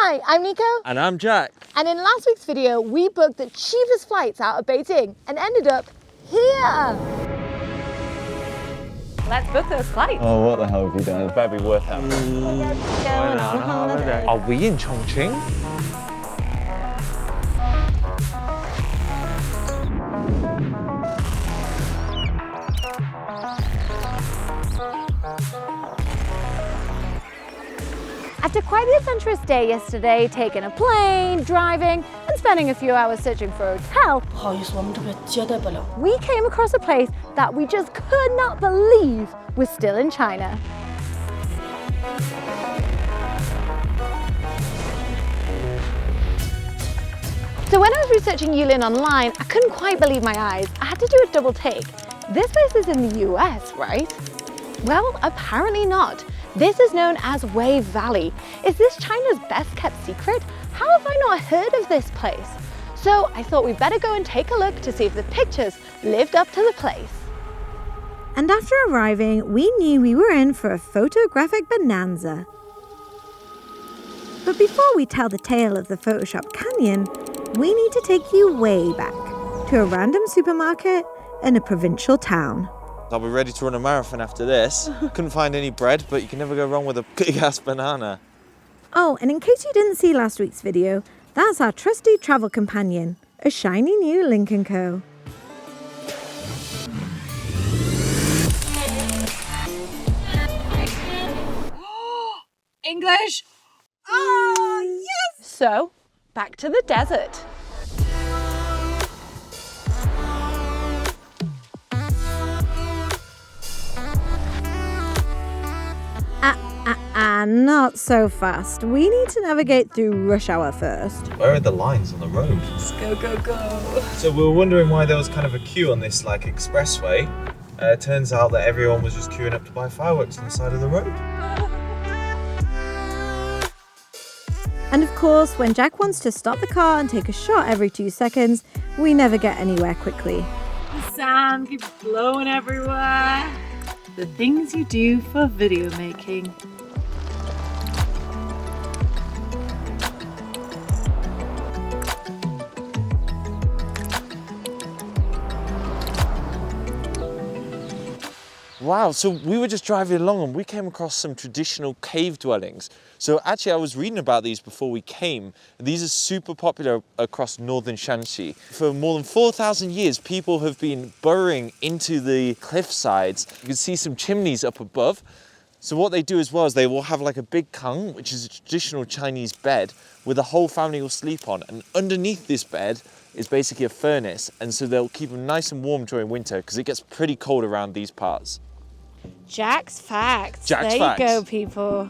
Hi, I'm Nico. And I'm Jack. And in last week's video, we booked the cheapest flights out of Beijing and ended up here. Let's book those flights. Oh, what the hell have you done? It better be worth it. Going on holiday. Are we in Chongqing? After quite the adventurous day yesterday, taking a plane, driving, and spending a few hours searching for a hotel, we came across a place that we just could not believe was still in China. So when I was researching Yulin online, I couldn't quite believe my eyes. I had to do a double take. This place is in the US, right? Well, apparently not. This is known as Wave Valley. Is this China's best kept secret? How have I not heard of this place? So I thought we'd better go and take a look to see if the pictures lived up to the place. And after arriving, we knew we were in for a photographic bonanza. But before we tell the tale of the Photoshop Canyon, we need to take you way back to a random supermarket in a provincial town. I'll be ready to run a marathon after this. Couldn't find any bread, but you can never go wrong with a big-ass banana. Oh, and in case you didn't see last week's video, that's our trusty travel companion, a shiny new Link & Co. English! Oh, yes! So, back to the desert. Not so fast. We need to navigate through rush hour first. Where are the lines on the road? Let's go, go, go. So we were wondering why there was kind of a queue on this expressway. Turns out that everyone was just queuing up to buy fireworks on the side of the road. And of course, when Jack wants to stop the car and take a shot every 2 seconds, we never get anywhere quickly. The sand keeps blowing everywhere. The things you do for video making. Wow, so we were just driving along and we came across some traditional cave dwellings. So actually I was reading about these before we came. These are super popular across northern Shaanxi. For more than 4,000 years, people have been burrowing into the cliff sides. You can see some chimneys up above. So what they do as well is they will have a big kang, which is a traditional Chinese bed where the whole family will sleep on. And underneath this bed is basically a furnace. And so they'll keep them nice and warm during winter because it gets pretty cold around these parts. Jack's Facts. Jack's there Facts. You go, people.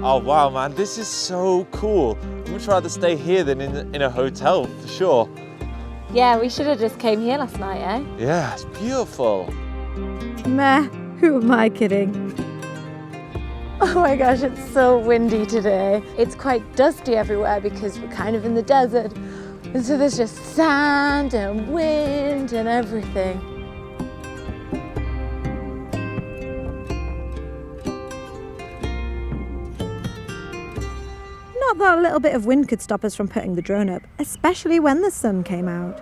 Oh wow, man, this is so cool. I'd much rather stay here than in a hotel, for sure. Yeah, we should have just came here last night, eh? Yeah, it's beautiful. Meh, who am I kidding? Oh my gosh, it's so windy today. It's quite dusty everywhere because we're kind of in the desert. And so there's just sand and wind and everything. Not that a little bit of wind could stop us from putting the drone up, especially when the sun came out.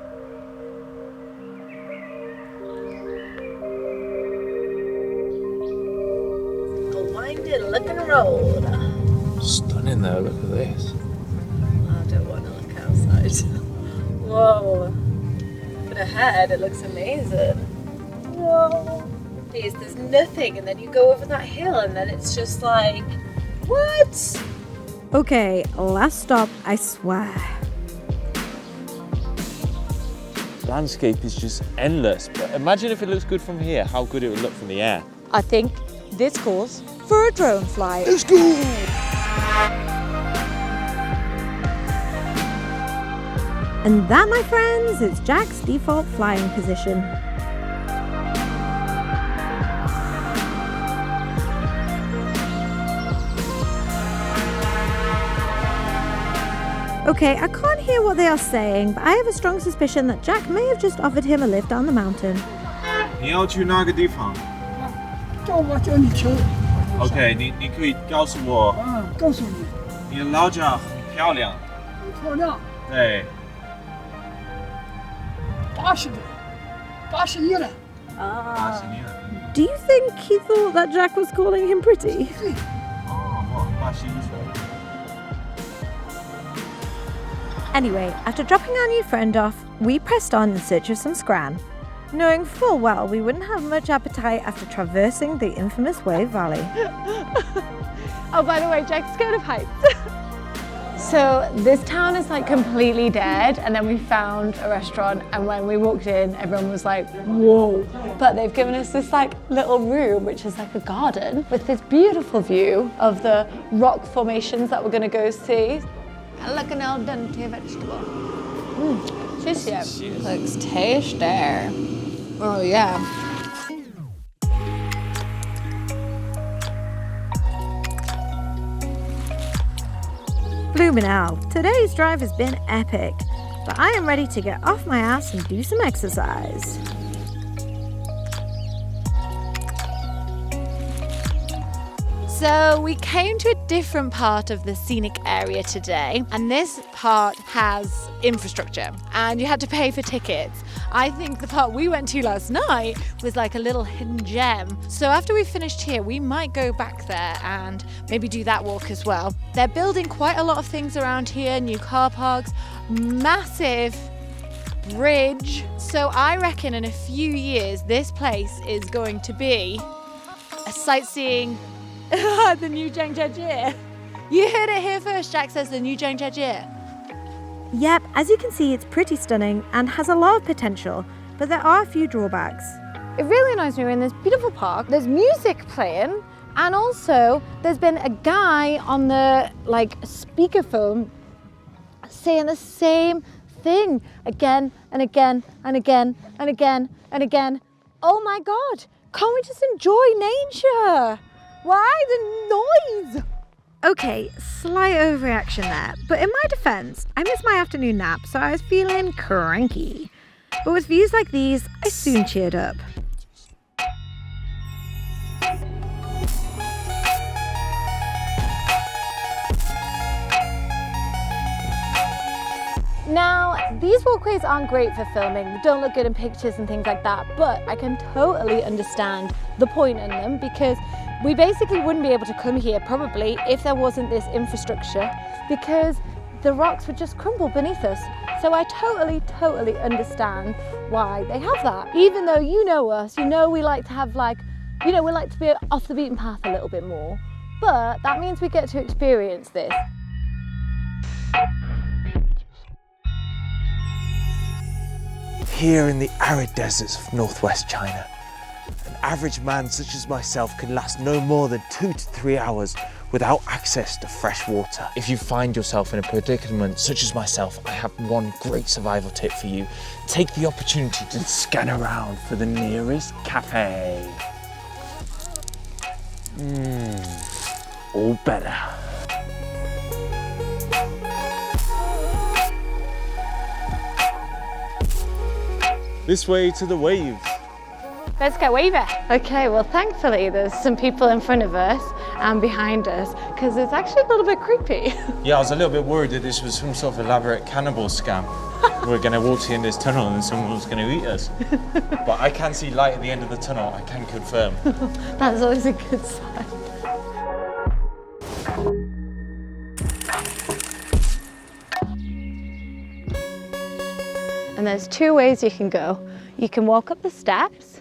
A winding looking road. Stunning though, look at this. I don't want to look outside. Whoa. But ahead it looks amazing. Whoa. There's nothing and then you go over that hill and then it's just like, what? Okay, last stop, I swear. Landscape is just endless. But imagine if it looks good from here, how good it would look from the air. I think this calls for a drone flight. Let's go! And that, my friends, is Jack's default flying position. Okay, I can't hear what they are saying, but I have a strong suspicion that Jack may have just offered him a lift down the mountain. 你要去哪个地方?叫我叫你听。 OK， 你可以告诉我，告诉你，你的老家很漂亮。很漂亮，对， 80多，81了。 80年。 Do you think he thought that Jack was calling him pretty? 哦，哇，81岁。 Anyway, after dropping our new friend off, we pressed on in search of some scran, knowing full well we wouldn't have much appetite after traversing the infamous Wave Valley. Oh, by the way, Jack's scared of heights. So this town is like completely dead, and then we found a restaurant, and when we walked in, everyone was like, whoa. But they've given us this like little room, which is like a garden with this beautiful view of the rock formations that we're gonna go see. And look, an al dente vegetable. Tasty. Looks tasty. Oh yeah. Bloomin' hell, today's drive has been epic, but I am ready to get off my ass and do some exercise. So we came to a different part of the scenic area today, and this part has infrastructure and you had to pay for tickets. I think the part we went to last night was like a little hidden gem. So after we finished here, we might go back there and maybe do that walk as well. They're building quite a lot of things around here, new car parks, massive bridge. So I reckon in a few years, this place is going to be a sightseeing the new Zhangjiajie. You heard it here first, Jack says the new Zhangjiajie. Yep, as you can see, it's pretty stunning and has a lot of potential, but there are a few drawbacks. It really annoys me we're in this beautiful park. There's music playing, and also there's been a guy on the like speakerphone saying the same thing again and again and again and again and again. Oh my God, can't we just enjoy nature? Why the noise? Okay, slight overreaction there, but in my defense, I missed my afternoon nap, so I was feeling cranky. But with views like these, I soon cheered up. Now, these walkways aren't great for filming, they don't look good in pictures and things like that, but I can totally understand the point in them because we basically wouldn't be able to come here probably if there wasn't this infrastructure because the rocks would just crumble beneath us. So I totally understand why they have that. Even though you know us, you know we like to have like, you know, we like to be off the beaten path a little bit more, but that means we get to experience this. Here in the arid deserts of northwest China, an average man such as myself can last no more than 2 to 3 hours without access to fresh water. If you find yourself in a predicament such as myself, I have one great survival tip for you. Take the opportunity to scan around for the nearest cafe. All better. This way to the waves. Let's go waving. Okay, well thankfully there's some people in front of us and behind us because it's actually a little bit creepy. Yeah, I was a little bit worried that this was some sort of elaborate cannibal scam. We're going to walk in this tunnel and someone was going to eat us. But I can see light at the end of the tunnel, I can confirm. That's always a good sign. And there's two ways you can go. You can walk up the steps,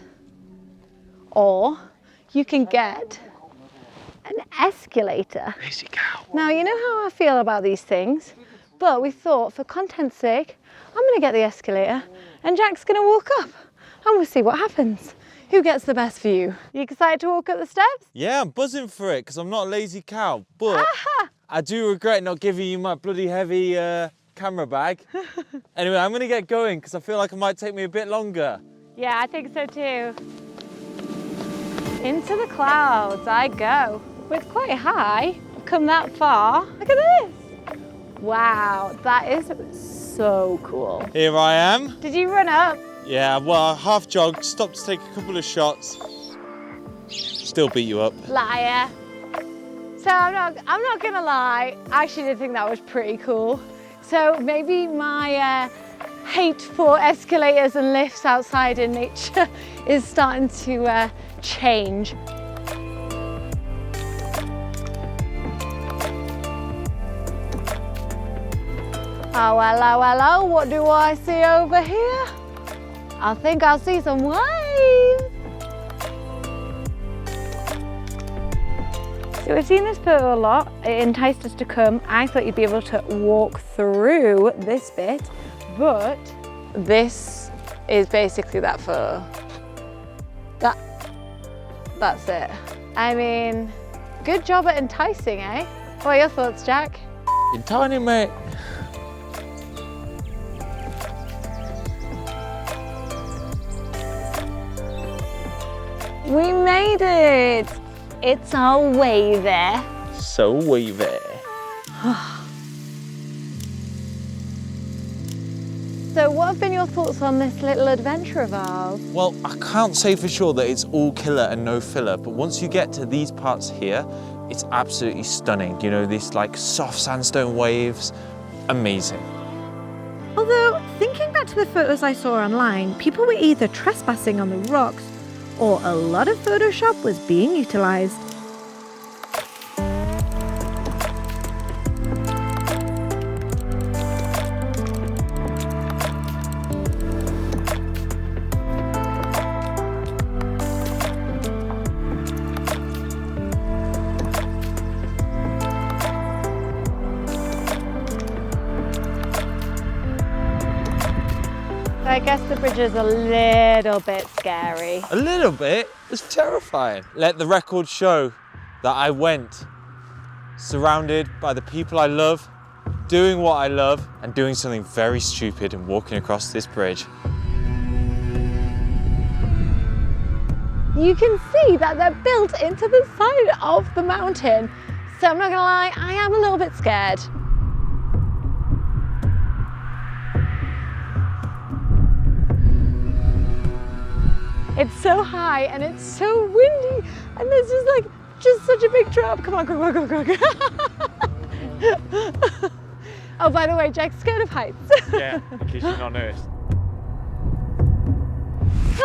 or you can get an escalator. Lazy cow. Now, you know how I feel about these things, but we thought for content's sake, I'm gonna get the escalator and Jack's gonna walk up and we'll see what happens. Who gets the best view? You excited to walk up the steps? Yeah, I'm buzzing for it because I'm not a lazy cow, but I do regret not giving you my bloody heavy camera bag. Anyway, I'm gonna get going because I feel like it might take me a bit longer. Yeah, I think so too. Into the clouds I go. It's quite high. I've come that far. Look at this. Wow, that is so cool. Here I am. Did you run up? Yeah, well, I half jogged, stopped to take a couple of shots. Still beat you up. Liar. So I'm not gonna lie, I actually did think that was pretty cool. So maybe my hate for escalators and lifts outside in nature is starting to change. Oh, hello, hello, what do I see over here? I think I see some waves. So we've seen this photo a lot. It enticed us to come. I thought you'd be able to walk through this bit, but this is basically that photo. That's it. I mean, good job at enticing, eh? What are your thoughts, Jack? You're tiny, mate. We made it! It's our way there. So wavy. So what have been your thoughts on this little adventure of ours? Well, I can't say for sure that it's all killer and no filler, but once you get to these parts here, it's absolutely stunning. You know, these like soft sandstone waves, amazing. Although, thinking back to the photos I saw online, people were either trespassing on the rocks or a lot of Photoshop was being utilised. I guess the bridge is a little bit scary. A little bit. It's terrifying. Let the record show that I went surrounded by the people I love, doing what I love, and doing something very stupid and walking across this bridge. You can see that they're built into the side of the mountain. So I'm not gonna lie, I am a little bit scared. It's so high and it's so windy and this is like just such a big drop. Come on, come on, come on, come on. Oh, by the way, Jack's scared of heights. Yeah, in case you've not noticed.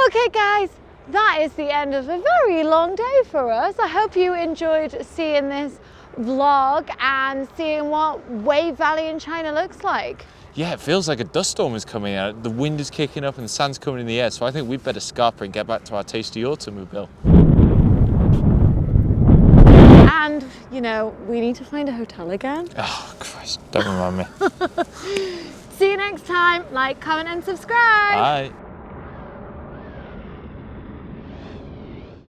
Okay guys, that is the end of a very long day for us. I hope you enjoyed seeing this vlog and seeing what Wave Valley in China looks like. Yeah, it feels like a dust storm is coming out. The wind is kicking up and the sand's coming in the air, so I think we'd better scarper and get back to our tasty automobile. And, you know, we need to find a hotel again. Oh, Christ, don't remind me. See you next time. Like, comment and subscribe. Bye.